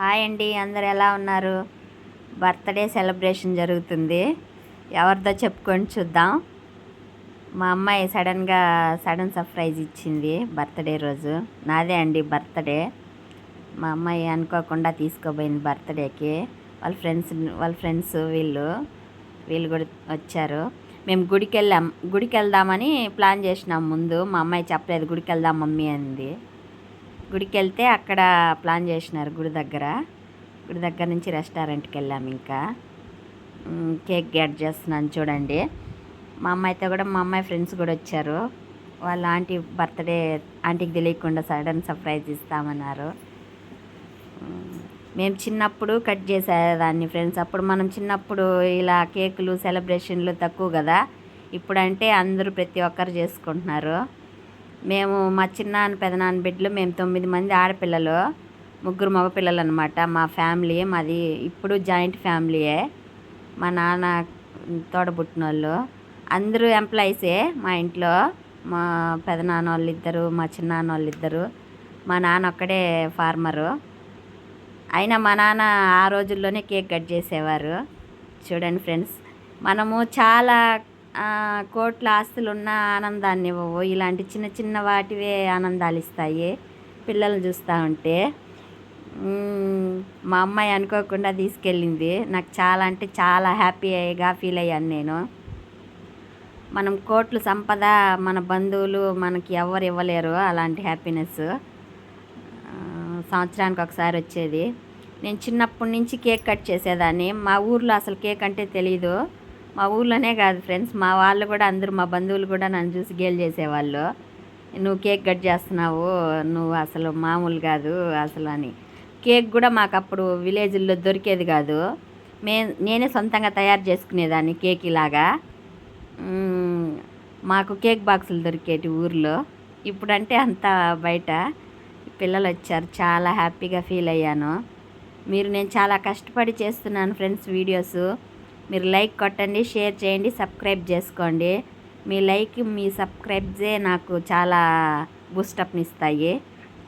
Hi అండి, అందరు ఎలా ఉన్నారు? బర్త్డే సెలబ్రేషన్ జరుగుతుంది. ఎవరిదో చెప్పుకొని చూద్దాం. మా అమ్మాయి సడన్ సర్ప్రైజ్ ఇచ్చింది బర్త్డే రోజు. నాదే అండి బర్త్డే. మా అమ్మాయి అనుకోకుండా తీసుకోపోయింది బర్త్డేకి. వాళ్ళ ఫ్రెండ్స్ వీళ్ళు కూడా వచ్చారు. మేము గుడికి వెళ్దామని ప్లాన్ చేసినాం. ముందు మా అమ్మాయి చెప్పలేదు, గుడికి వెళ్దాం మమ్మీ అంది. గుడికి వెళ్తే అక్కడ ప్లాన్ చేసినారు. గుడి దగ్గర నుంచి రెస్టారెంట్కి వెళ్ళాము. ఇంకా కేక్ గెట్ చేస్తున్నాను చూడండి. మా అమ్మాయి ఫ్రెండ్స్ కూడా వచ్చారు. వాళ్ళ ఆంటీకి తెలియకుండా సడన్ సర్ప్రైజ్ ఇస్తామన్నారు. మేము చిన్నప్పుడు కట్ చేసేదాన్ని ఫ్రెండ్స్. అప్పుడు మనం చిన్నప్పుడు ఇలా కేకులు సెలబ్రేషన్లు తక్కువ కదా. ఇప్పుడంటే అందరూ ప్రతి ఒక్కరు చేసుకుంటున్నారు. మేము మా చిన్నాన్న పెదనాన్న బిడ్డలు మేము 9 మంది ఆడపిల్లలు, 3 మగపిల్లలు అనమాట. మా ఫ్యామిలీ మాది ఇప్పుడు జాయింట్ ఫ్యామిలీయే. మా నాన్న తోడబుట్టిన వాళ్ళు అందరూ ఎంప్లాయీసే మా ఇంట్లో. మా పెదనాన్న వాళ్ళు ఇద్దరు, మా చిన్నాన్న వాళ్ళు ఇద్దరు, మా నాన్న ఒక్కడే ఫార్మరు. అయినా మా నాన్న ఆ రోజుల్లోనే కేక్ కట్ చేసేవారు. చూడండి ఫ్రెండ్స్, మనము చాలా కోట్ల ఆస్తులు ఉన్న ఆనందాన్ని ఇవ్వవు. ఇలాంటి చిన్న చిన్న వాటివే ఆనందాలు ఇస్తాయి పిల్లలు చూస్తూ ఉంటే. మా అమ్మాయి అనుకోకుండా తీసుకెళ్ళింది. నాకు చాలా అంటే చాలా హ్యాపీగా ఫీల్ అయ్యాను నేను. మనం కోట్లు సంపద మన బంధువులు మనకి ఎవరు ఇవ్వలేరు అలాంటి హ్యాపీనెస్. సంవత్సరానికి ఒకసారి వచ్చేది. నేను చిన్నప్పటి నుంచి కేక్ కట్ చేసేదాన్ని. మా ఊర్లో అసలు కేక్ అంటే తెలీదు. మా ఊర్లోనే కాదు ఫ్రెండ్స్, మా వాళ్ళు కూడా అందరూ, మా బంధువులు కూడా నన్ను చూసి గేల్ చేసేవాళ్ళు. నువ్వు కేక్ కట్ చేస్తున్నావు, నువ్వు అసలు మామూలు కాదు అసలు అని. కేక్ కూడా మాకు అప్పుడు విలేజ్లో దొరికేది కాదు. నేనే సొంతంగా తయారు చేసుకునేదాన్ని కేక్ ఇలాగా. మాకు కేక్ బాక్సులు దొరికేటి ఊర్లో. ఇప్పుడంటే అంతా బయట. పిల్లలు వచ్చారు, చాలా హ్యాపీగా ఫీల్ అయ్యాను. నేను చాలా కష్టపడి చేస్తున్నాను ఫ్రెండ్స్ వీడియోస్. మీరు లైక్ కొట్టండి, షేర్ చేయండి, సబ్స్క్రైబ్ చేసుకోండి. మీ లైక్ మీ సబ్స్క్రైబ్సే నాకు చాలా బూస్టప్ని ఇస్తాయి.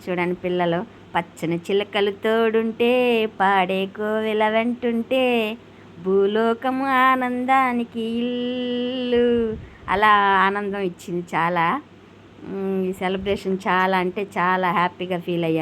చూడండి పిల్లలు, పచ్చని చిలకలు తోడుంటే పాడే కోవెల వెంటుంటే భూలోకము ఆనందానికి ఇల్లు, అలా ఆనందం ఇచ్చింది చాలా. ఈ సెలబ్రేషన్ చాలా అంటే చాలా హ్యాపీగా ఫీల్ అయ్యాను.